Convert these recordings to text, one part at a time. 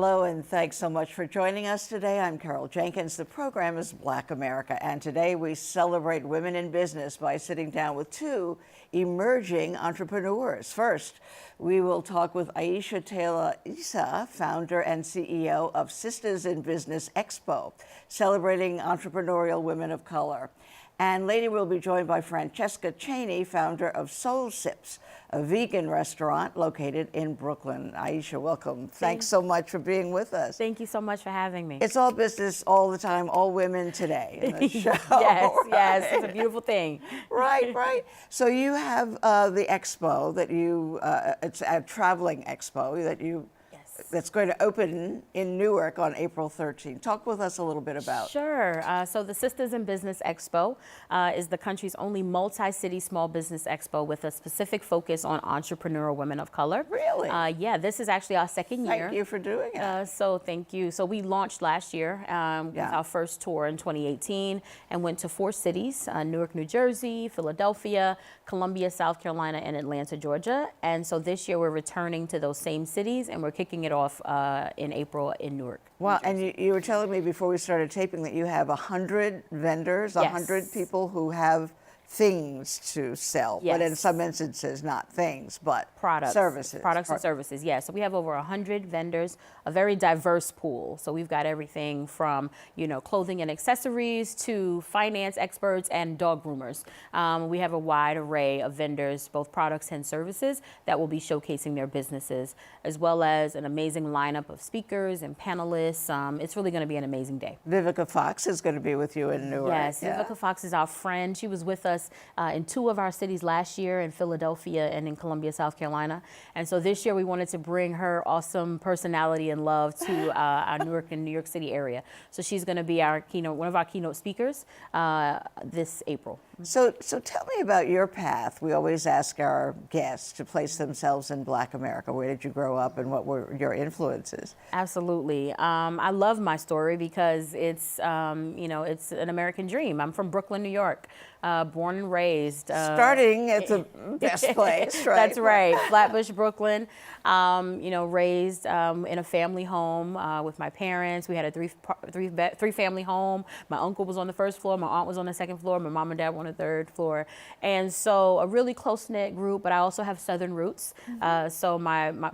Hello, and thanks so much for joining us today. I'm Carol Jenkins. The program is Black America, and today we celebrate women in business by sitting down with two emerging entrepreneurs. First, we will talk with Aisha Taylor Issah, founder and CEO of Sistahs in Business Expo, celebrating entrepreneurial women of color. And later we'll be joined by Francesca Chaney, founder of Soul Sips, a vegan restaurant located in Brooklyn. Aisha, welcome. Thanks so much for being with us. Thank you so much for having me. It's all business all the time, all women today in the show. Yes, right? yes, it's a beautiful thing. Right, right. So you have the expo that you, it's a traveling expo that you, that's going to open in Newark on April 13th. Talk with us a little bit about. Sure. So the Sistahs in Business Expo is the country's only multi-city small business expo with a specific focus on entrepreneurial women of color. Really? Yeah, this is actually our second year. Thank you for doing it. So thank you. So we launched last year with our first tour in 2018 and went to 4 cities, Newark, New Jersey, Philadelphia, Columbia, South Carolina, and Atlanta, Georgia. And so this year we're returning to those same cities and we're kicking it off in April in Newark. Wow, and you were telling me before we started taping that you have 100 vendors, 100 people who have things to sell, but in some instances not things, but products, services. Products and services, yeah. So we have over 100 vendors, a very diverse pool. So we've got everything from, you know, clothing and accessories to finance experts and dog groomers. We have a wide array of vendors, both products and services, that will be showcasing their businesses, as well as an amazing lineup of speakers and panelists. It's really going to be an amazing day. Vivica Fox is going to be with you in Newark. Yes, Vivica Fox is our friend. She was with us in 2 of our cities last year, in Philadelphia and in Columbia, South Carolina. And so this year we wanted to bring her awesome personality and love to our Newark and New York City area. So she's going to be our keynote, one of our keynote speakers this April. So tell me about your path. We always ask our guests to place themselves in Black America. Where did you grow up and what were your influences? Absolutely. I love my story because it's, you know, it's an American dream. I'm from Brooklyn, New York, born and raised. Starting at the best place, right? That's right, Flatbush, Brooklyn. You know, raised in a family home with my parents. We had a three family home. My uncle was on the first floor, my aunt was on the second floor, my mom and dad were on the third floor. And so a really close-knit group, but I also have Southern roots. So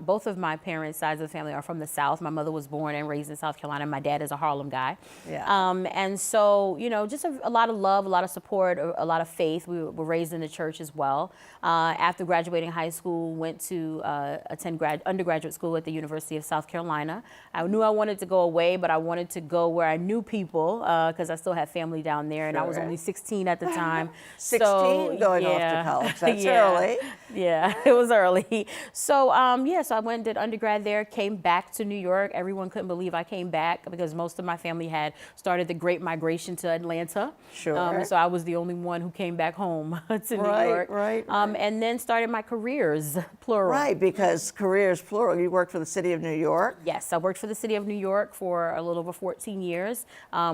both of my parents' sides of the family are from the South. My mother was born and raised in South Carolina. My dad is a Harlem guy. And so, you know, just a lot of love, a lot of support, a lot of faith. We were raised in the church as well. After graduating high school, went to attend undergraduate school at the University of South Carolina. I knew I wanted to go away, but I wanted to go where I knew people because I still had family down there, and I was only 16 at the time. 16 going off to college. That's early. Yeah, it was early. So so I went and did undergrad there, came back to New York. Everyone couldn't believe I came back because most of my family had started the Great Migration to Atlanta. So I was the only one who came back home to New York. And then started my careers, plural. Right, because careers, plural. You worked for the City of New York? Yes, I worked for the City of New York for a little over 14 years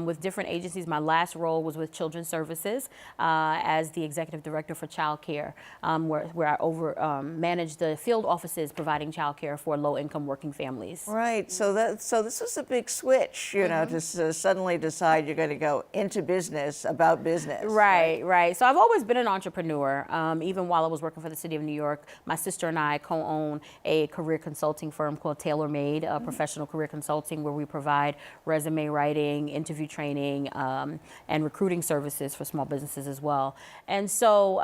with different agencies. My last role was with Children's Services as the Executive Director for Child Care, where I managed the field offices providing child care for low-income working families. Right, so this was a big switch, you know, to suddenly decide you're going to go into business, about business. Right. So I've always been an entrepreneur. Even while I was working for the City of New York, my sister and I co-own a career consulting firm called Tailor Made, professional career consulting, where we provide resume writing, interview training, and recruiting services for small businesses as well. And so,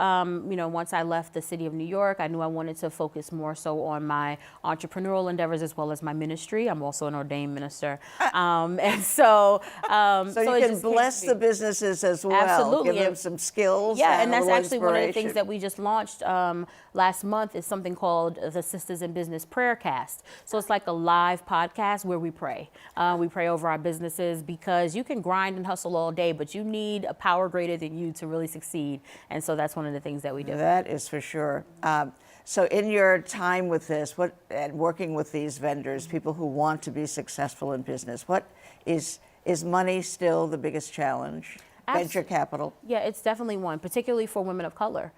you know, once I left the City of New York, I knew I wanted to focus more so on my entrepreneurial endeavors as well as my ministry. I'm also an ordained minister. And so, so you can bless the businesses as well. Absolutely. Give them some skills. Yeah, and that's actually one of the things that we just launched last month is something called the Sistahs in Business Prayercast. So it's like a live podcast where we pray. We pray over our businesses because you can grind and hustle all day, but you need a power greater than you to really succeed. And so that's one of the things that we do. That is for sure. So in your time with this, and working with these vendors, people who want to be successful in business, what is money still the biggest challenge? venture capital? Yeah, it's definitely one, particularly for women of color.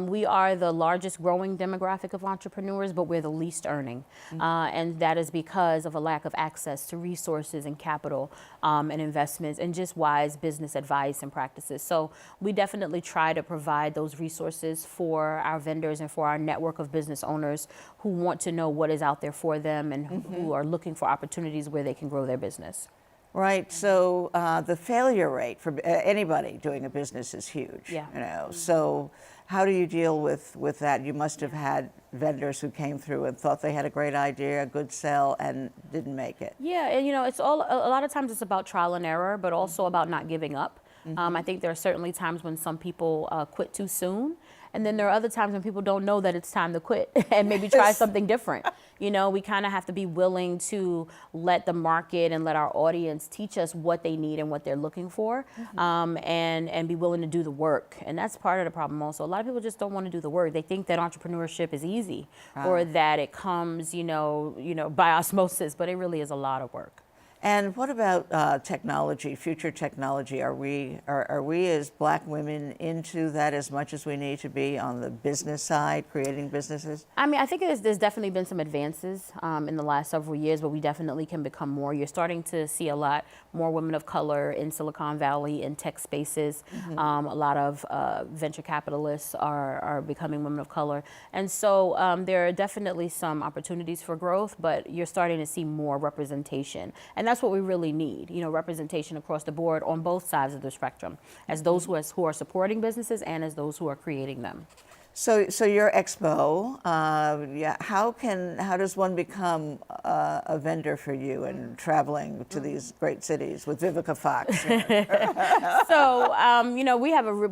We are the largest growing demographic of entrepreneurs, but we're the least earning. And that is because of a lack of access to resources and capital and investments and just wise business advice and practices. So we definitely try to provide those resources for our vendors and for our network of business owners who want to know what is out there for them and who are looking for opportunities where they can grow their business. Right. So the failure rate for anybody doing a business is huge. Yeah. You know. So how do you deal with that? You must have had vendors who came through and thought they had a great idea, a good sell, and didn't make it. Yeah, and it's a lot of times it's about trial and error, but also about not giving up. I think there are certainly times when some people quit too soon. And then there are other times when people don't know that it's time to quit and maybe try something different. We kind of have to be willing to let the market and let our audience teach us what they need and what they're looking for, and be willing to do the work. And that's part of the problem also. A lot of people just don't want to do the work. They think that entrepreneurship is easy or that it comes, by osmosis, but it really is a lot of work. And what about technology, future technology? Are we as Black women into that as much as we need to be on the business side, creating businesses? I mean, I think there's definitely been some advances in the last several years, but we definitely can become more. You're starting to see a lot more women of color in Silicon Valley in tech spaces. A lot of venture capitalists are becoming women of color. And so there are definitely some opportunities for growth, but you're starting to see more representation. And that's what we really need, representation across the board on both sides of the spectrum, as those who are supporting businesses and as those who are creating them. So your expo, how does one become a vendor for you and traveling to these great cities with Vivica Fox? So,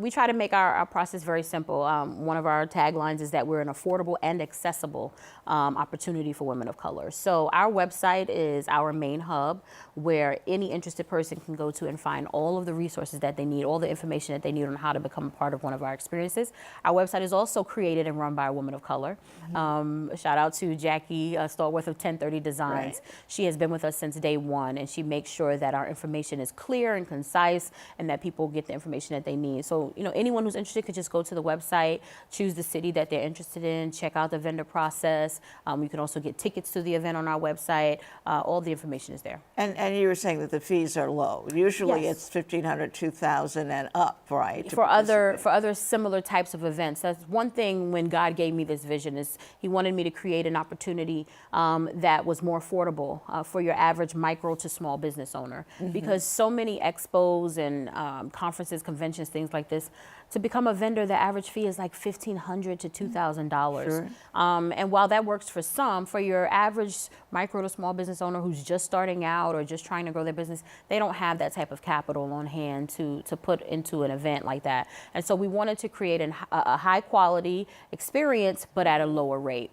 we try to make our process very simple. One of our taglines is that we're an affordable and accessible opportunity for women of color. So our website is our main hub where any interested person can go to and find all of the resources that they need, all the information that they need on how to become a part of one of our experiences. Our website is also created and run by a woman of color. Shout out to Jackie Stallworth of 1030 Designs. Right. She has been with us since day one, and she makes sure that our information is clear and concise and that people get the information that they need. So, anyone who's interested could just go to the website, choose the city that they're interested in, check out the vendor process. You can also get tickets to the event on our website. All the information is there. And you were saying that the fees are low. Usually it's $1,500, $2,000 and up, right? For other similar types of events. That's one thing when God gave me this vision is He wanted me to create an opportunity that was more affordable for your average micro to small business owner. Because so many expos and conferences, conventions, things like this, to become a vendor, the average fee is like $1,500 to $2,000. Sure. And while that works for some, for your average micro to small business owner who's just starting out or just trying to grow their business, they don't have that type of capital on hand to put into an event like that. And so we wanted to create a high quality experience, but at a lower rate,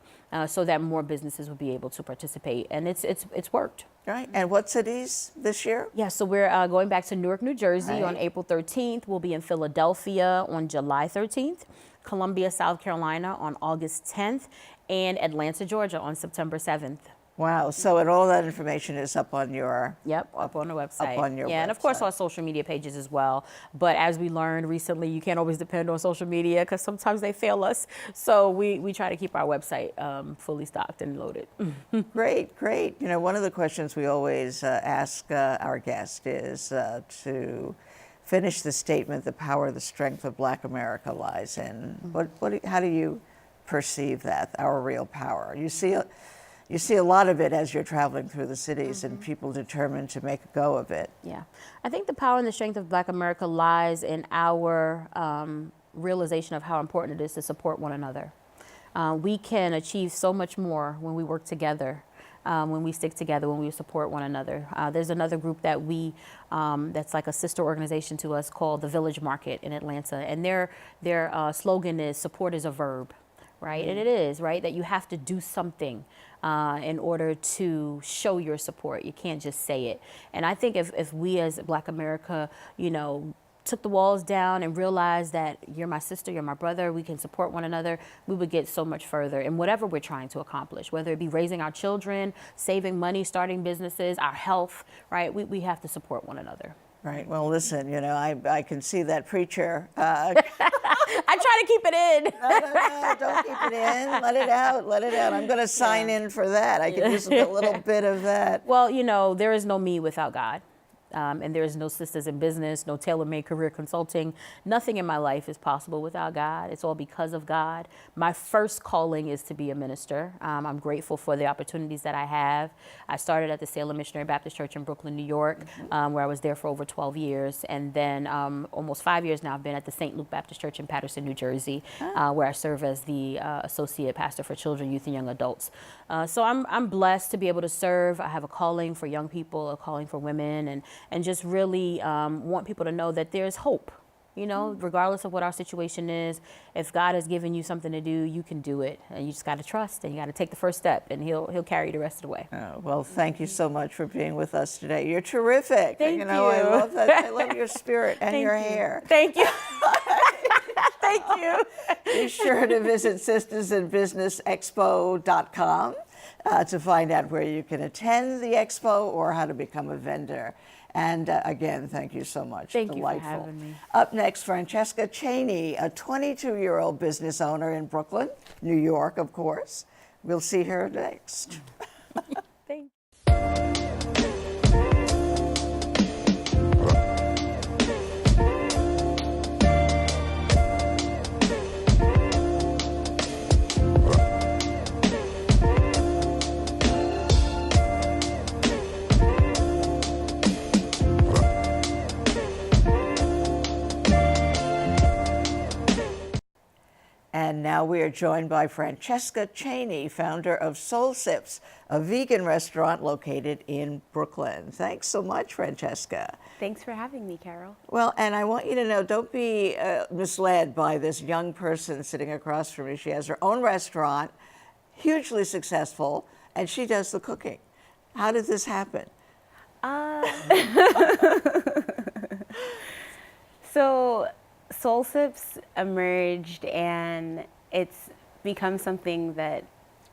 so that more businesses would be able to participate. And it's worked. Right. And what cities this year? Yeah, so we're going back to Newark, New Jersey on April 13th. We'll be in Philadelphia on July 13th, Columbia, South Carolina on August 10th, and Atlanta, Georgia on September 7th. Wow. So, and all that information is up on your... up on the website. Up on your website. And of course our social media pages as well. But as we learned recently, you can't always depend on social media because sometimes they fail us. So we try to keep our website fully stocked and loaded. Great, great. One of the questions we always ask our guest is to finish the statement, the power, the strength of Black America lies in. How do you perceive that, our real power? You see a lot of it as you're traveling through the cities and people determined to make a go of it. Yeah, I think the power and the strength of Black America lies in our realization of how important it is to support one another. We can achieve so much more when we work together, when we stick together, when we support one another. There's another group that that's like a sister organization to us called the Village Market in Atlanta, and their slogan is "Support is a verb." Right, and it is, right, that you have to do something in order to show your support. You can't just say it. And I think if we as Black America, took the walls down and realized that you're my sister, you're my brother, we can support one another, we would get so much further in whatever we're trying to accomplish, whether it be raising our children, saving money, starting businesses, our health, right? We have to support one another. Right. Well, listen, you know, I can see that preacher. I try to keep it in. No, don't keep it in. Let it out. Let it out. I'm going to sign in for that. I can use a little bit of that. Well, you know, there is no me without God. And there is no Sistahs in Business, no tailor-made career consulting. Nothing in my life is possible without God. It's all because of God. My first calling is to be a minister. I'm grateful for the opportunities that I have. I started at the Salem Missionary Baptist Church in Brooklyn, New York, where I was there for over 12 years. And then almost 5 years now, I've been at the St. Luke Baptist Church in Paterson, New Jersey, where I serve as the associate pastor for children, youth, and young adults. So I'm blessed to be able to serve. I have a calling for young people, a calling for women, and just really want people to know that there's hope. You know, regardless of what our situation is, if God has given you something to do, you can do it. And you just got to trust, and you got to take the first step, and he'll carry you the rest of the way. Oh, well, thank you so much for being with us today. You're terrific. Thank you. Know, I love that. I love your spirit and Thank your you. hair. Thank you. Thank you. Be sure to visit sistasinbusinessexpo.com to find out where you can attend the expo or how to become a vendor. And again, thank you so much. Thank Delightful. you for having me. Up next, Francesca Chaney, a 22-year-old business owner in Brooklyn, New York, of course. We'll see her next. Thank you. And now we are joined by Francesca Chaney, founder of Soul Sips, a vegan restaurant located in Brooklyn. Thanks so much, Francesca. Thanks for having me, Carol. Well, and I want you to know, don't be misled by this young person sitting across from me. She has her own restaurant, hugely successful, and she does the cooking. How did this happen? So Soul Sips emerged, and it's become something that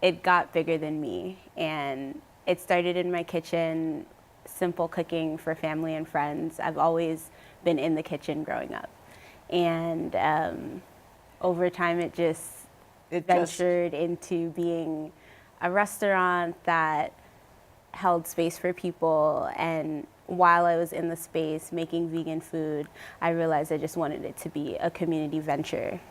it got bigger than me. And it started in my kitchen, simple cooking for family and friends. I've always been in the kitchen growing up. And over time, it ventured into being a restaurant that held space for people. And while I was in the space making vegan food, I realized I just wanted it to be a community venture.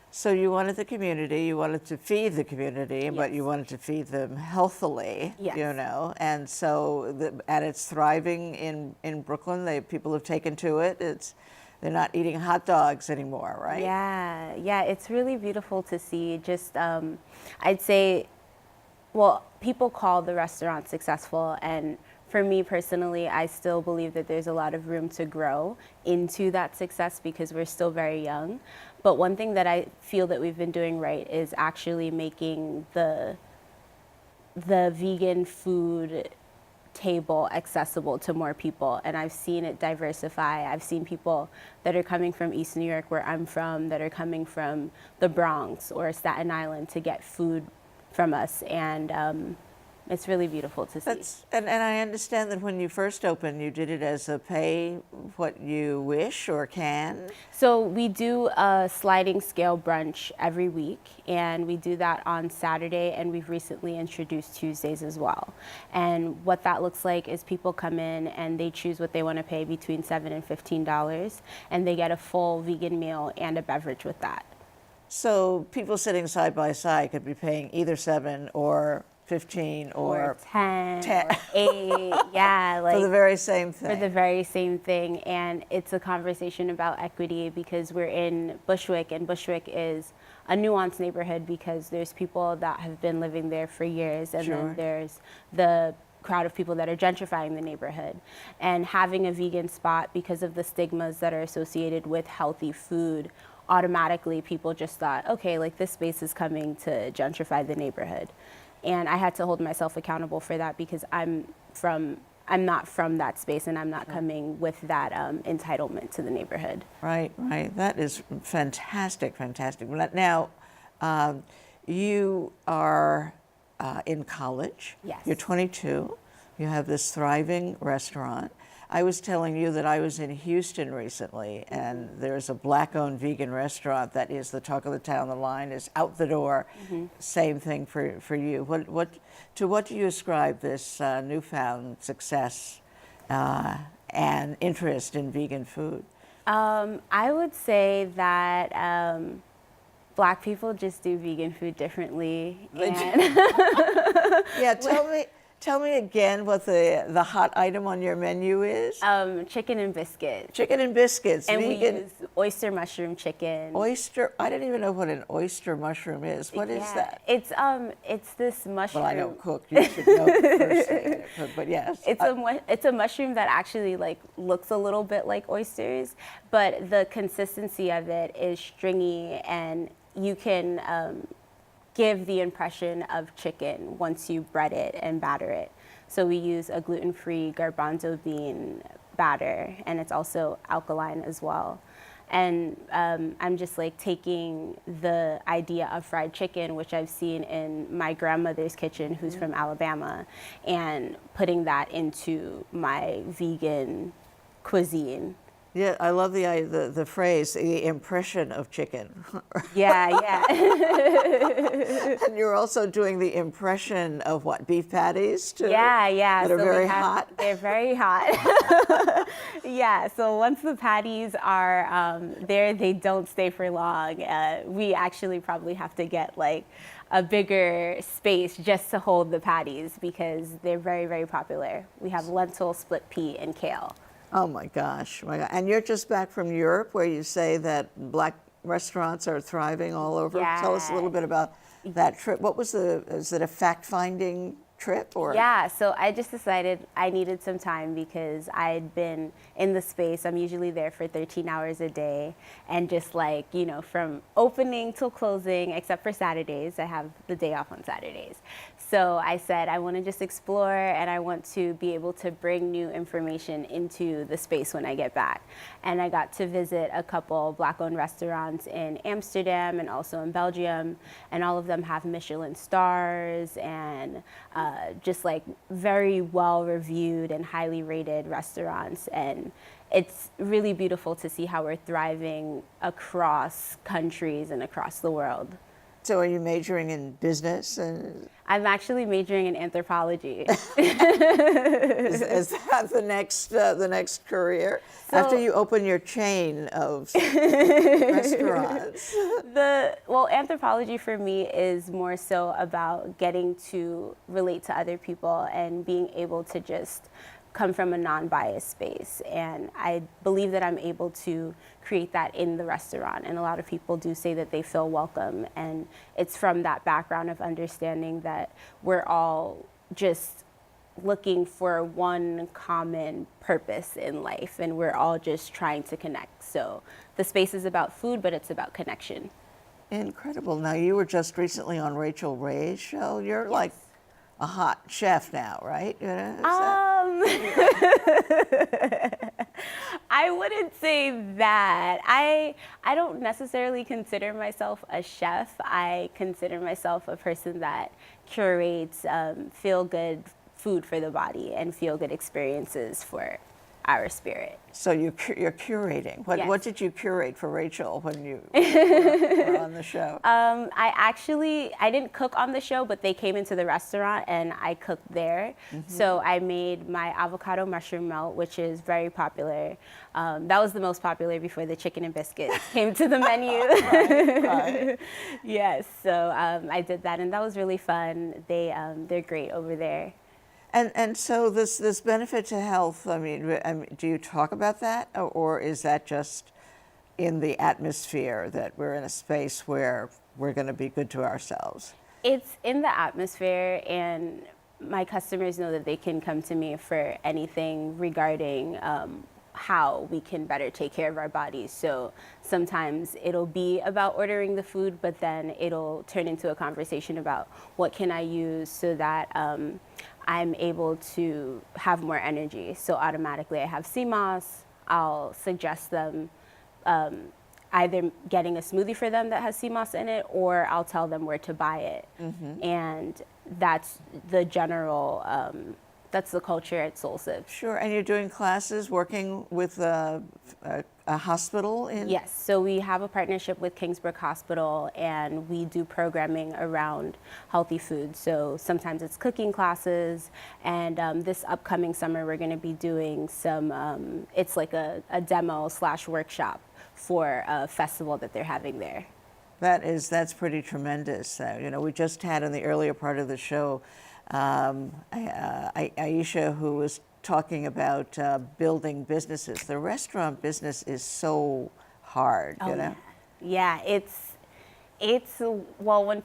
So you wanted the community, you wanted to feed the community, but you wanted to feed them healthily, Yes. you know, and so and it's thriving in Brooklyn. People have taken to it. They're not eating hot dogs anymore, right? Yeah, it's really beautiful to see. Just, I'd say, well, people call the restaurant successful, and for me personally, I still believe that there's a lot of room to grow into that success because we're still very young. But one thing that I feel that we've been doing right is actually making the vegan food table accessible to more people. And I've seen it diversify. I've seen people that are coming from East New York, where I'm from, that are coming from the Bronx or Staten Island to get food from us. And it's really beautiful to see. And I understand that when you first opened, you did it as a pay what you wish or can. So we do a sliding scale brunch every week, and we do that on Saturday, and we've recently introduced Tuesdays as well. And what that looks like is people come in and they choose what they want to pay between $7 and $15, and they get a full vegan meal and a beverage with that. So people sitting side by side could be paying either 7 or 15 or 10 or 8, yeah, like for the very same thing. For the very same thing. And it's a conversation about equity because we're in Bushwick, and Bushwick is a nuanced neighborhood because there's people that have been living there for years, and then there's the crowd of people that are gentrifying the neighborhood. And having a vegan spot, because of the stigmas that are associated with healthy food, automatically people just thought, okay, like this space is coming to gentrify the neighborhood. And I had to hold myself accountable for that because I'm not from that space, and I'm not coming with that entitlement to the neighborhood. Right. That is fantastic. Now, you are in college. Yes. You're 22. You have this thriving restaurant. I was telling you that I was in Houston recently, and there's a Black-owned vegan restaurant that is the talk of the town. The line is out the door. Same thing for you. To what do you ascribe this newfound success and interest in vegan food? I would say that Black people just do vegan food differently. Yeah, tell me again what the hot item on your menu is. Chicken and biscuits. Chicken and biscuits. And vegan. we use oyster mushroom chicken. Oyster. I didn't even know what an oyster mushroom is. What is that? It's this mushroom. Well, I don't cook. You should know first, but yes. It's a mushroom that actually like looks a little bit like oysters, but the consistency of it is stringy, and you can give the impression of chicken once you bread it and batter it. So we use a gluten-free garbanzo bean batter, and it's also alkaline as well. And I'm just like taking the idea of fried chicken, which I've seen in my grandmother's kitchen, who's from Alabama, and putting that into my vegan cuisine. Yeah, I love the phrase, the impression of chicken. Yeah. And you're also doing the impression of what, beef patties too? Yeah. That are very hot? They're very hot. Yeah, so once the patties are there, they don't stay for long. We actually probably have to get like a bigger space just to hold the patties because they're very, very popular. We have lentil, split pea, and kale. Oh my gosh, my God. And you're just back from Europe where you say that Black restaurants are thriving all over. Yeah. Tell us a little bit about that trip. What was is it a fact-finding trip or? Yeah, so I just decided I needed some time because I'd been in the space. I'm usually there for 13 hours a day, and just like, you know, from opening till closing, except for Saturdays. I have the day off on Saturdays. So I said I want to just explore, and I want to be able to bring new information into the space when I get back. And I got to visit a couple Black-owned restaurants in Amsterdam and also in Belgium, and all of them have Michelin stars and just like very well reviewed and highly rated restaurants. And it's really beautiful to see how we're thriving across countries and across the world. So are you majoring in business? I'm actually majoring in anthropology. Is that the next career? So, after you open your chain of restaurants? Well, anthropology for me is more so about getting to relate to other people and being able to just come from a non-biased space. And I believe that I'm able to create that in the restaurant. And a lot of people do say that they feel welcome. And it's from that background of understanding that we're all just looking for one common purpose in life, and we're all just trying to connect. So the space is about food, but it's about connection. Incredible. Now, you were just recently on Rachel Ray's show. You're like a hot chef now, right? You know, I wouldn't say that. I don't necessarily consider myself a chef. I consider myself a person that curates feel-good food for the body and feel-good experiences for our spirit. So you're curating. Yes. What did you curate for Rachel when you were on the show? I didn't cook on the show, but they came into the restaurant and I cooked there. So I made my avocado mushroom melt, which is very popular. That was the most popular before the chicken and biscuits came to the menu. Right. Yes, so I did that, and that was really fun. They're great over there. And so this benefit to health, I mean, do you talk about that, or is that just in the atmosphere that we're in a space where we're going to be good to ourselves? It's in the atmosphere, and my customers know that they can come to me for anything regarding how we can better take care of our bodies. So sometimes it'll be about ordering the food, but then it'll turn into a conversation about what can I use so that I'm able to have more energy. So automatically I have sea moss. I'll suggest them either getting a smoothie for them that has sea moss in it, or I'll tell them where to buy it. And that's the general that's the culture at Soul Sips. Sure, and you're doing classes working with a hospital in? Yes, so we have a partnership with Kingsbrook Hospital, and we do programming around healthy food. So sometimes it's cooking classes, and this upcoming summer we're going to be doing some, it's like a demo / workshop for a festival that they're having there. That's pretty tremendous. You know, we just had in the earlier part of the show, Aisha, who was talking about building businesses. The restaurant business is so hard, you know? Yeah, it's well, when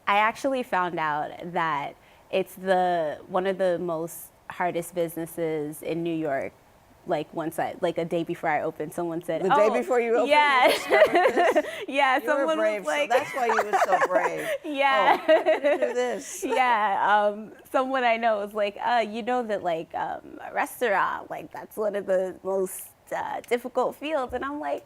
I actually found out that it's one of the most hardest businesses in New York. Like a day before I opened, someone said, The day before you opened, yeah, you discovered this? yeah, You someone were brave, was like, so that's why you were so brave. Yeah. Oh, I'm gonna do this. Yeah, someone I know was like, you know that like a restaurant, like that's one of the most difficult fields, and I'm like,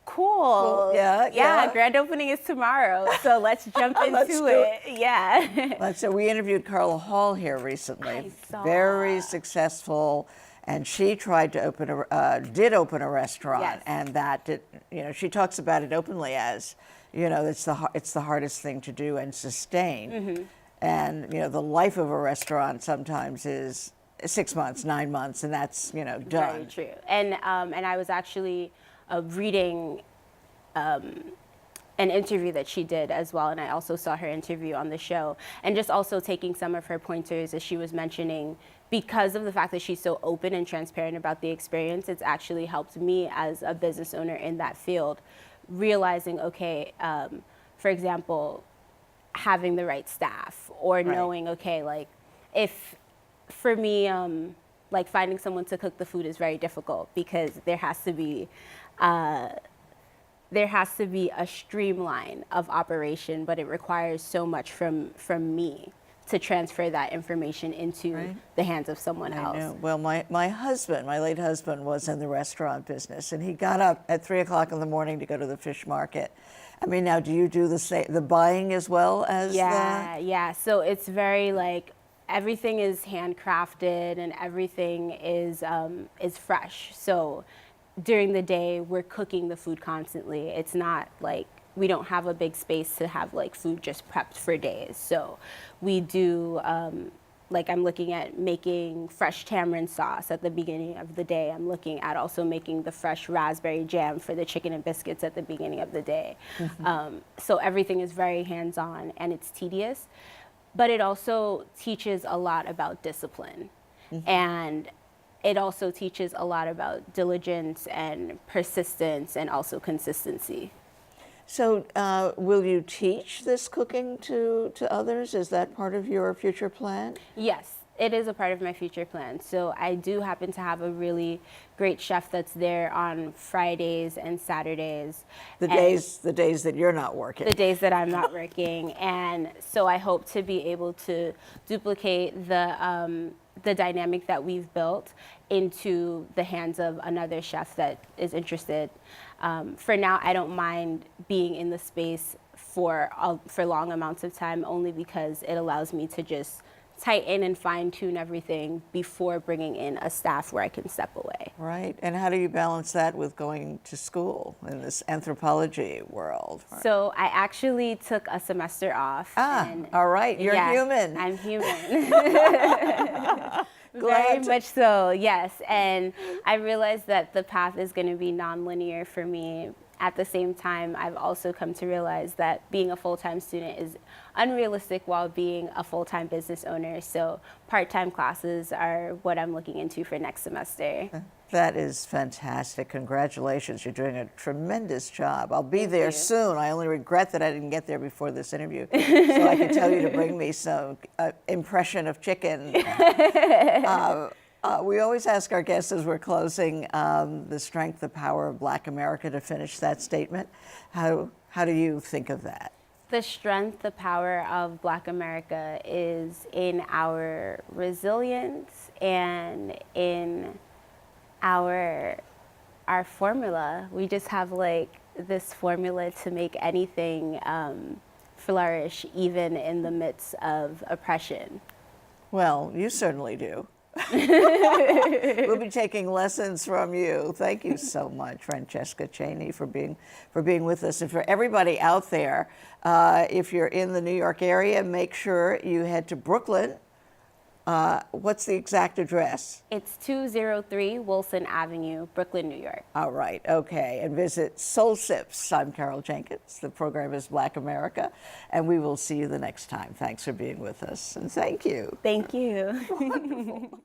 cool. Yeah. Grand opening is tomorrow, so let's jump into it. Yeah. So we interviewed Carla Hall here recently. I saw. Very successful, and she tried to did open a restaurant, Yes. and that did, you know, she talks about it openly as, you know, it's the hardest thing to do and sustain. Mm-hmm. And you know, the life of a restaurant sometimes is 6 months, 9 months, and that's, you know, done. Very true. And I was actually reading an interview that she did as well, and I also saw her interview on the show, and just also taking some of her pointers as she was mentioning, because of the fact that she's so open and transparent about the experience, it's actually helped me as a business owner in that field, realizing, okay, for example, having the right staff, or Right. knowing, okay, like if for me, like finding someone to cook the food is very difficult, because there has to be a streamline of operation, but it requires so much from me to transfer that information into Right. the hands of someone else. I know. Well, my late husband was in the restaurant business, and he got up at 3 o'clock in the morning to go to the fish market. I mean, now, do you do the buying as well as Yeah. So it's very like everything is handcrafted and everything is fresh. So during the day, we're cooking the food constantly. It's not like we don't have a big space to have like food just prepped for days. So we do, like I'm looking at making fresh tamarind sauce at the beginning of the day. I'm looking at also making the fresh raspberry jam for the chicken and biscuits at the beginning of the day. Mm-hmm. So everything is very hands-on, and it's tedious, but it also teaches a lot about discipline. Mm-hmm. And it also teaches a lot about diligence and persistence and also consistency. So will you teach this cooking to others? Is that part of your future plan? Yes, it is a part of my future plan. So I do happen to have a really great chef that's there on Fridays and Saturdays. The days that you're not working. The days that I'm not working. And so I hope to be able to duplicate the dynamic that we've built into the hands of another chef that is interested. For now, I don't mind being in the space for long amounts of time, only because it allows me to just tighten and fine-tune everything before bringing in a staff where I can step away. Right. And how do you balance that with going to school in this anthropology world? So I actually took a semester off. All right. You're human. I'm human. Very much so, yes. And I realized that the path is going to be nonlinear for me. At the same time, I've also come to realize that being a full-time student is unrealistic while being a full-time business owner. So part-time classes are what I'm looking into for next semester. That is fantastic. Congratulations. You're doing a tremendous job. I'll be there soon. I only regret that I didn't get there before this interview so I can tell you to bring me some impression of chicken. We always ask our guests as we're closing the strength, the power of Black America, to finish that statement. How do you think of that? The strength, the power of Black America is in our resilience and in our formula. We just have like this formula to make anything flourish, even in the midst of oppression. Well, you certainly do. We'll be taking lessons from you. Thank you so much, Francesca Chaney, for being with us. And for everybody out there, if you're in the New York area, make sure you head to Brooklyn. What's the exact address? It's 203 Wilson Avenue, Brooklyn, New York. All right, okay. And visit Soul Sips. I'm Carol Jenkins. The program is Black America, and we will see you the next time. Thanks for being with us, and thank you. Thank you. Wonderful.